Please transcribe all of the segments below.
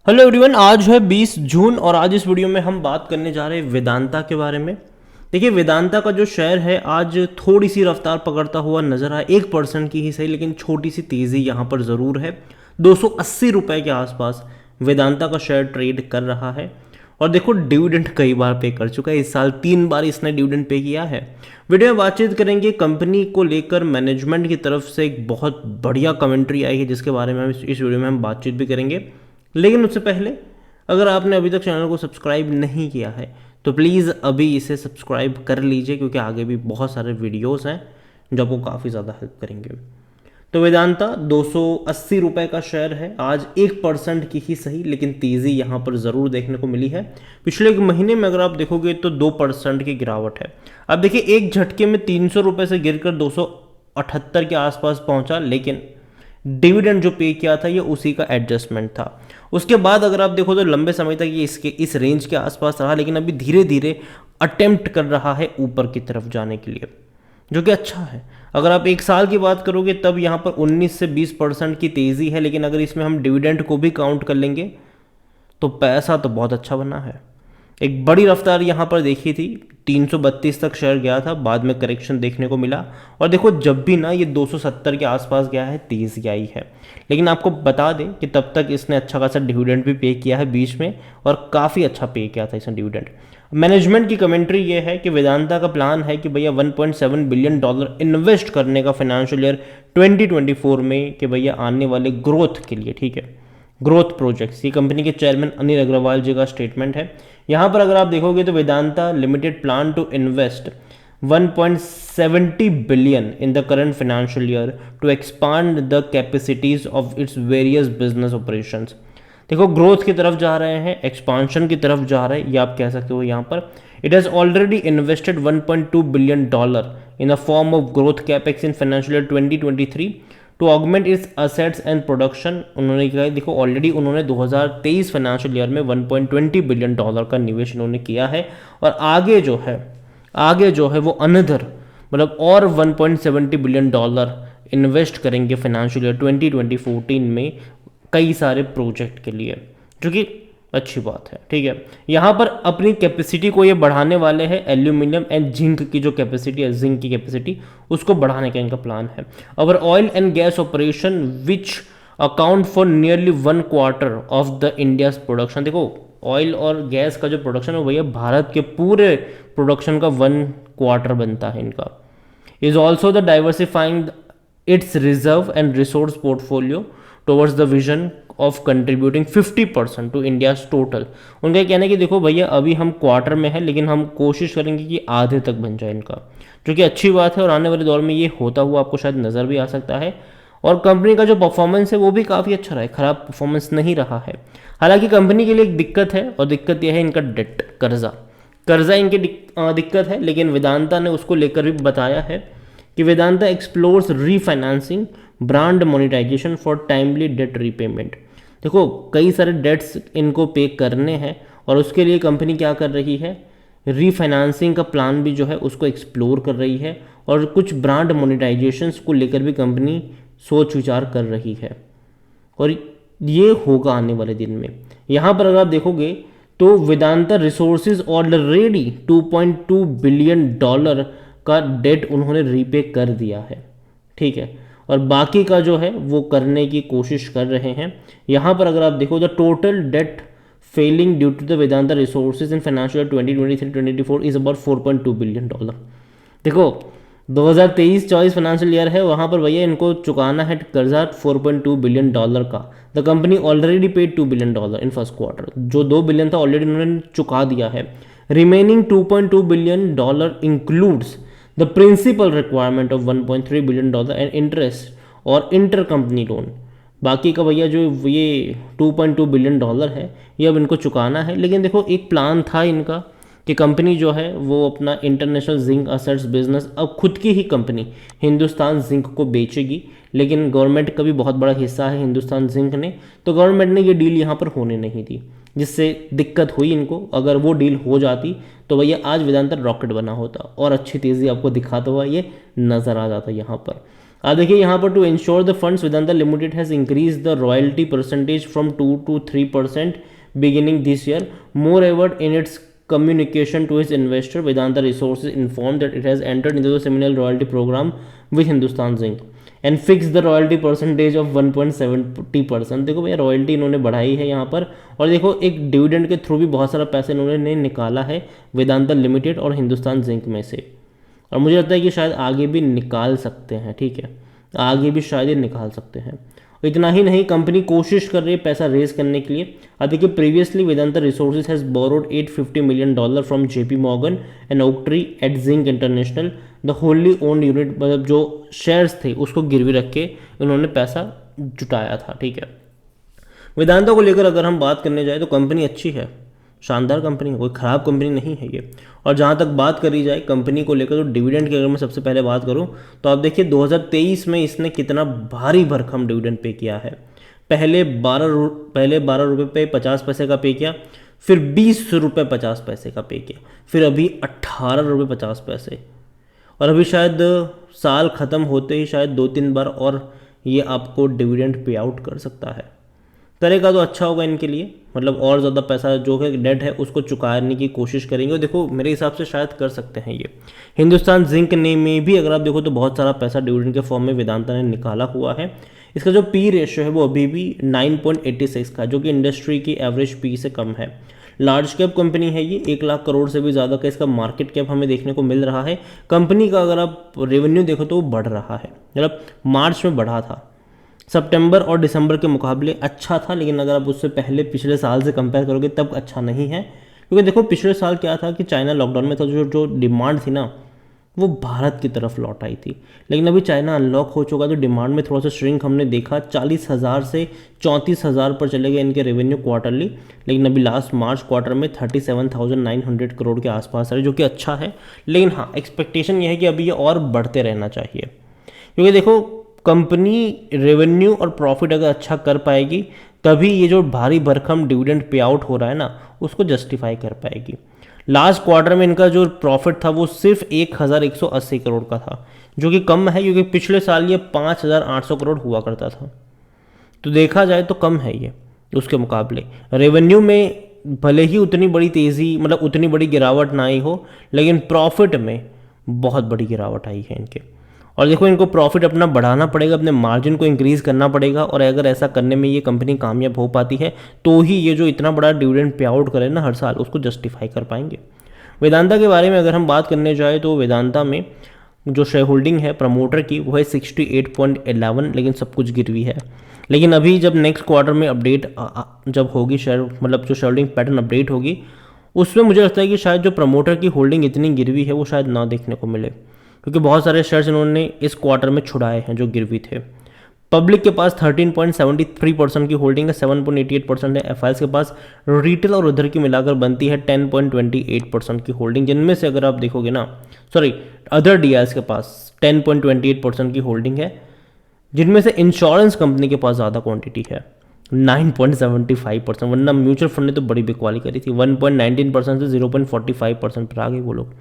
Hello everyone, आज है 20 जून और आज इस वीडियो में हम बात करने जा रहे हैं वेदांता के बारे में। देखिए, वेदांता का जो शेयर है आज थोड़ी सी रफ्तार पकड़ता हुआ नजर आया, 1% की ही सही लेकिन छोटी सी तेज़ी यहाँ पर ज़रूर है। 280 रुपये के आसपास वेदांता का शेयर ट्रेड कर रहा है। और देखो, डिविडेंड कई बार पे कर चुका है, इस साल 3 बार इसने डिविडेंड पे किया है। वीडियो में बातचीत करेंगे कंपनी को लेकर, मैनेजमेंट की तरफ से एक बहुत बढ़िया कमेंट्री आई है जिसके बारे में हम इस वीडियो में हम बातचीत भी करेंगे। लेकिन उससे पहले, अगर आपने अभी तक चैनल को सब्सक्राइब नहीं किया है तो प्लीज़ अभी इसे सब्सक्राइब कर लीजिए, क्योंकि आगे भी बहुत सारे वीडियोस हैं जो आपको काफ़ी ज़्यादा हेल्प करेंगे। तो वेदांता 280 रुपये का शेयर है, आज 1% की ही सही लेकिन तेज़ी यहाँ पर ज़रूर देखने को मिली है। पिछले एक महीने में अगर आप देखोगे तो 2% की गिरावट है। अब देखिए, एक झटके में 300 रुपये से गिरकर 278 के आसपास पहुँचा, लेकिन डिविडेंड जो पे किया था ये उसी का एडजस्टमेंट था। उसके बाद अगर आप देखो तो लंबे समय तक ये इस रेंज के आसपास रहा, लेकिन अभी धीरे धीरे अटेम्प्ट कर रहा है ऊपर की तरफ जाने के लिए, जो कि अच्छा है। अगर आप एक साल की बात करोगे तब यहाँ पर 19 से 20% की तेज़ी है, लेकिन अगर इसमें हम डिविडेंड को भी काउंट कर लेंगे तो पैसा तो बहुत अच्छा बना है। एक बड़ी रफ्तार यहाँ पर देखी थी, 332 तक शेयर गया था, बाद में करेक्शन देखने को मिला। और देखो, जब भी ना ये 270 के आसपास गया है तेज़ी आई है। लेकिन आपको बता दें कि तब तक इसने अच्छा खासा डिविडेंड भी पे किया है बीच में, और काफ़ी अच्छा पे किया था इसने डिविडेंड। मैनेजमेंट की कमेंट्री ये है कि वेदांता का प्लान है कि भैया $1.7 बिलियन इन्वेस्ट करने का फाइनेंशियल ईयर 2024 में, कि भैया आने वाले ग्रोथ के लिए, ठीक है, ग्रोथ प्रोजेक्ट्स। ये कंपनी के चेयरमैन अनिल अग्रवाल जी का स्टेटमेंट है। यहाँ पर अगर आप देखोगे तो Vedanta limited plan to invest 1.70 billion in the current financial year to expand the capacities of its various business operations. देखो, ग्रोथ की तरफ जा रहे हैं, एक्सपांशन की तरफ जा रहे हैं, ये आप कह सकते हो। यहाँ पर it has already invested $1.2 billion in a form of growth capex in financial year 2023 to augment its assets and production. उन्होंने कहा, देखो ऑलरेडी उन्होंने 2023 फाइनेंशियल ईयर में $1.20 बिलियन का निवेश इन्होंने किया है, और आगे जो है वो अनदर, मतलब और $1.70 बिलियन इन्वेस्ट करेंगे फाइनेंशियल ईयर 2024 में कई सारे प्रोजेक्ट के लिए, जो कि अच्छी बात है। ठीक है, यहाँ पर अपनी कैपेसिटी को ये बढ़ाने वाले हैं। एल्यूमिनियम एंड जिंक की जो कैपेसिटी है, जिंक की कैपेसिटी, उसको बढ़ाने का इनका प्लान है। और oil and gas operation which account for nearly 1/4 of the India's production. देखो, ऑयल और गैस का जो प्रोडक्शन है भैया भारत के पूरे प्रोडक्शन का 1/4 बनता है इनका। Is also the diversifying its reserve and resource portfolio towards the vision of contributing 50% to India's total. उनका ये कहना है कि देखो भैया, अभी हम क्वार्टर में है लेकिन हम कोशिश करेंगे कि आधे तक बन जाए इनका, जो कि अच्छी बात है। और आने वाले दौर में ये होता हुआ आपको शायद नज़र भी आ सकता है। और कंपनी का जो परफॉर्मेंस है वो भी काफ़ी अच्छा रहा है, ख़राब परफॉर्मेंस नहीं रहा है। हालांकि कंपनी के लिए एक दिक्कत है, और दिक्कत यह है इनका डेट, कर्जा इनकी दिक्कत है। लेकिन वेदांता ने उसको लेकर भी बताया है कि Vedanta explores refinancing, brand monetisation for timely debt repayment. देखो, कई सारे डेट्स इनको पे करने हैं, और उसके लिए कंपनी क्या कर रही है, रीफाइनेंसिंग का प्लान भी जो है उसको एक्सप्लोर कर रही है, और कुछ ब्रांड मोनेटाइजेशंस को लेकर भी कंपनी सोच विचार कर रही है, और ये होगा आने वाले दिन में। यहाँ पर अगर आप देखोगे तो वेदांता रिसोर्सेज ऑलरेडी $2.2 बिलियन का डेट उन्होंने रीपे कर दिया है, ठीक है, और बाकी का जो है वो करने की कोशिश कर रहे हैं। यहाँ पर अगर आप देखो, the total debt falling due to the Vedanta resources in financial 2023-2024 is about $4.2 billion. देखो, 2023-24 फाइनेंशियल ईयर है, वहाँ पर भैया इनको चुकाना है कर्जा $4.2 बिलियन का। The company already paid $2 billion in first quarter. जो 2 बिलियन था ऑलरेडी उन्होंने चुका दिया है। Remaining $2.2 billion includes the principal requirement of $1.3 billion and interest और इंटर कंपनी लोन। बाकी का भैया जो ये $2.2 बिलियन है ये अब इनको चुकाना है। लेकिन देखो, एक प्लान था इनका कि कंपनी जो है वो अपना इंटरनेशनल जिंक असेट्स बिजनेस, अब खुद की ही कंपनी हिंदुस्तान जिंक को बेचेगी। लेकिन गवर्नमेंट का भी बहुत बड़ा हिस्सा है हिंदुस्तान जिंक ने, तो गवर्नमेंट ने ये डील यहाँ पर होने नहीं दी, जिससे दिक्कत हुई इनको। अगर वो डील हो जाती तो भैया आज वेदांता रॉकेट बना होता और अच्छी तेज़ी आपको दिखाता हुआ ये नज़र आ जाता यहाँ पर। देखिए यहाँ पर to ensure the funds Vedanta limited has increase the royalty percentage from 2 to 3% beginning this year. Moreover, in its communication to its investor, Vedanta Resources informed that it has entered into the seminal royalty program with Hindustan Zinc and fixed the royalty percentage of 1.70%. देखो भैया royalty इन्होंने बढ़ाई है यहाँ पर, और देखो एक डिविडेंड के थ्रू भी बहुत सारा पैसा इन्होंने निकाला है वेदांता लिमिटेड और हिंदुस्तान जिंक में से, और मुझे लगता है कि शायद आगे भी निकाल सकते हैं। ठीक है, आगे भी शायद ये निकाल सकते हैं। इतना ही नहीं, कंपनी कोशिश कर रही है पैसा रेज करने के लिए। अब देखिए previously Vedanta Resources has borrowed $850 million from JP Morgan and Oaktree at Zinc International, the wholly owned unit, मतलब जो शेयर्स थे उसको गिरवी रख के उन्होंने पैसा जुटाया था। ठीक है, वेदांता को लेकर अगर हम बात करने जाए तो कंपनी अच्छी है, शानदार कंपनी है, कोई ख़राब कंपनी नहीं है ये। और जहाँ तक बात करी जाए कंपनी को लेकर तो डिविडेंड की अगर मैं सबसे पहले बात करूँ तो आप देखिए 2023 में इसने कितना भारी भरकम डिविडेंड पे किया है। पहले 12 रुपये पे 50 पैसे का पे किया, फिर 20 रुपये 50 पैसे का पे किया, फिर अभी 18 रुपये 50 पैसे, और अभी शायद साल ख़त्म होते ही शायद 2-3 बार और ये आपको डिविडेंड पे आउट कर सकता है। करेगा तो अच्छा होगा इनके लिए, मतलब और ज़्यादा पैसा जो है डेट है उसको चुकाने की कोशिश करेंगे, और देखो मेरे हिसाब से शायद कर सकते हैं ये। हिंदुस्तान जिंक ने में भी अगर आप देखो तो बहुत सारा पैसा डिविडेंड के फॉर्म में वेदांता ने निकाला हुआ है। इसका जो पी रेशियो है वो अभी भी 9.86 का, जो कि इंडस्ट्री की एवरेज पी से कम है। लार्ज कैप कंपनी है ये, 1 लाख करोड़ से भी ज़्यादा का इसका मार्केट कैप हमें देखने को मिल रहा है। कंपनी का अगर आप रेवेन्यू देखो तो वो बढ़ रहा है, मतलब मार्च में बढ़ा था, सितंबर और दिसंबर के मुकाबले अच्छा था, लेकिन अगर आप उससे पहले पिछले साल से कंपेयर करोगे तब अच्छा नहीं है। क्योंकि देखो पिछले साल क्या था कि चाइना लॉकडाउन में था, जो डिमांड थी ना वो भारत की तरफ लौट आई थी, लेकिन अभी चाइना अनलॉक हो चुका तो डिमांड में थोड़ा सा श्रिंक हमने देखा, 40,000 से 34,000 पर चले गए इनके रेवेन्यू क्वार्टरली, लेकिन अभी लास्ट मार्च क्वार्टर में 37,900 करोड़ के आसपास है, जो कि अच्छा है। लेकिन हाँ, एक्सपेक्टेशन ये है कि अभी ये और बढ़ते रहना चाहिए, क्योंकि देखो कंपनी रेवेन्यू और प्रॉफिट अगर अच्छा कर पाएगी तभी ये जो भारी भरकम डिविडेंड पे आउट हो रहा है ना उसको जस्टिफाई कर पाएगी। लास्ट क्वार्टर में इनका जो प्रॉफिट था वो सिर्फ 1,180 करोड़ का था, जो कि कम है क्योंकि पिछले साल ये 5,800 करोड़ हुआ करता था, तो देखा जाए तो कम है ये उसके मुकाबले। रेवेन्यू में भले ही उतनी बड़ी तेज़ी, मतलब उतनी बड़ी गिरावट ना आई हो, लेकिन प्रॉफिट में बहुत बड़ी गिरावट आई है इनके। और देखो इनको प्रॉफिट अपना बढ़ाना पड़ेगा, अपने मार्जिन को इंक्रीज़ करना पड़ेगा, और अगर ऐसा करने में ये कंपनी कामयाब हो पाती है तो ही ये जो इतना बड़ा डिविडेंड पे आउट करे ना हर साल उसको जस्टिफाई कर पाएंगे। वेदांता के बारे में अगर हम बात करने जाए तो वेदांता में जो शेयर होल्डिंग है प्रमोटर की वो है 68.11, लेकिन सब कुछ गिरवी है। लेकिन अभी जब नेक्स्ट क्वार्टर में अपडेट जब होगी शेयर, मतलब जो शेयर होल्डिंग पैटर्न अपडेट होगी उसमें मुझे लगता है कि शायद जो प्रमोटर की होल्डिंग इतनी गिरवी है वो शायद ना देखने को मिले, क्योंकि बहुत सारे शेयर्स इन्होंने इस क्वार्टर में छुड़ाए हैं जो गिरवी थे। पब्लिक के पास 13.73% की होल्डिंग है, 7.88% है एफआईएस के पास। रिटेल और उधर की मिलाकर बनती है 10.28% की होल्डिंग, जिनमें से अगर आप देखोगे ना, सॉरी अदर डीआईएस के पास 10.28% की होल्डिंग है, जिनमें से इंश्योरेंस कंपनी के पास ज़्यादा क्वांटिटी है 9.75%, वरना म्यूचुअल फंड ने तो बड़ी बिकवाली करी थी, 1.19% से 0.45% पर आ गए वो लोग।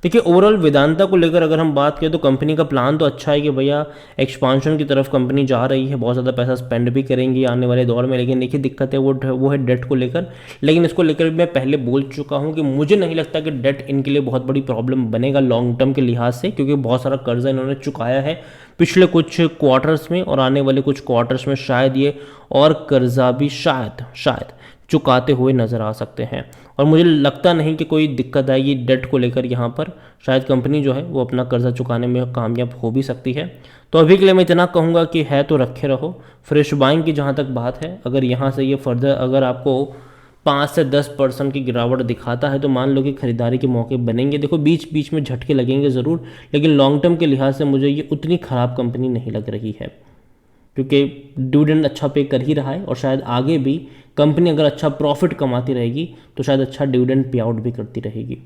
देखिए ओवरऑल वेदांता को लेकर अगर हम बात करें तो कंपनी का प्लान तो अच्छा है कि भैया एक्सपांशन की तरफ कंपनी जा रही है, बहुत ज़्यादा पैसा स्पेंड भी करेंगी आने वाले दौर में, लेकिन देखिए दिक्कत है वो है डेट को लेकर। लेकिन इसको लेकर मैं पहले बोल चुका हूँ कि मुझे नहीं लगता कि डेट इनके लिए बहुत बड़ी प्रॉब्लम बनेगा लॉन्ग टर्म के लिहाज से, क्योंकि बहुत सारा कर्जा इन्होंने चुकाया है पिछले कुछ क्वार्टर्स में, और आने वाले कुछ क्वार्टर्स में शायद ये और कर्जा भी शायद चुकाते हुए नज़र आ सकते हैं। और मुझे लगता नहीं कि कोई दिक्कत आएगी डेट को लेकर यहाँ पर, शायद कंपनी जो है वो अपना कर्जा चुकाने में कामयाब हो भी सकती है। तो अभी के लिए मैं इतना कहूँगा कि है तो रखे रहो। फ्रेश बाइंग की जहाँ तक बात है, अगर यहाँ से ये फर्दर अगर आपको 5 से 10% की गिरावट दिखाता है तो मान लो कि खरीदारी के मौके बनेंगे। देखो बीच बीच में झटके लगेंगे ज़रूर, लेकिन लॉन्ग टर्म के लिहाज से मुझे ये उतनी ख़राब कंपनी नहीं लग रही है, क्योंकि डिविडेंड अच्छा पे कर ही रहा है, और शायद आगे भी कंपनी अगर अच्छा प्रॉफिट कमाती रहेगी तो शायद अच्छा डिविडेंड पे आउट भी करती रहेगी।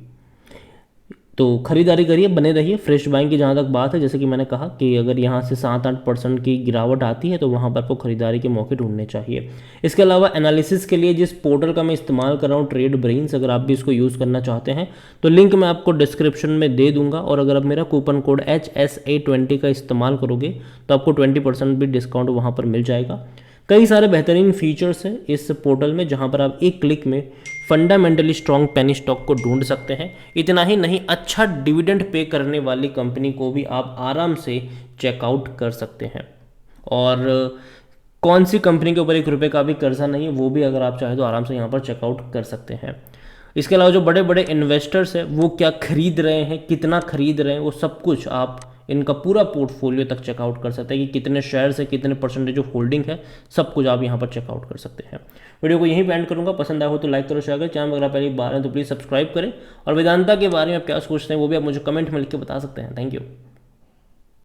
तो खरीदारी करिए, बने रहिए। फ्रेश बाइंग की जहाँ तक बात है, जैसे कि मैंने कहा कि अगर यहाँ से 7-8% की गिरावट आती है तो वहाँ पर आपको खरीदारी के मौके ढूंढने चाहिए। इसके अलावा एनालिसिस के लिए जिस पोर्टल का मैं इस्तेमाल कर रहा हूँ, ट्रेड ब्रेन्स, अगर आप भी इसको यूज़ करना चाहते हैं तो लिंक मैं आपको डिस्क्रिप्शन में दे दूंगा। और अगर आप मेरा कूपन कोड HSA20 का इस्तेमाल करोगे तो आपको 20% भी डिस्काउंट वहाँ पर मिल जाएगा। कई सारे बेहतरीन फीचर्स हैं इस पोर्टल में, जहाँ पर आप एक क्लिक में फंडामेंटली स्ट्रॉन्ग पेनी स्टॉक को ढूंढ सकते हैं। इतना ही नहीं, अच्छा डिविडेंड पे करने वाली कंपनी को भी आप आराम से चेकआउट कर सकते हैं। और कौन सी कंपनी के ऊपर ₹1 का भी कर्जा नहीं है, वो भी अगर आप चाहें तो आराम से यहाँ पर चेकआउट कर सकते हैं। इसके अलावा जो बड़े बड़े इन्वेस्टर्स हैं वो क्या खरीद रहे हैं, कितना खरीद रहे हैं, वो सब कुछ आप इनका पूरा पोर्टफोलियो तक चेकआउट कर सकते हैं कि कितने शेयर्स है, कितने परसेंटेज ऑफ होल्डिंग है, सब कुछ आप यहाँ पर चेकआउट कर सकते हैं। वीडियो को यहीं पे एंड करूँगा। पसंद आया हो तो लाइक करो, शेयर करें। चैनल अगर आप पहली बार हैं तो प्लीज़ सब्सक्राइब करें। और वेदांता के बारे में आप क्या सोचते हैं वो भी आप मुझे कमेंट में लिख के बता सकते हैं। Thank you.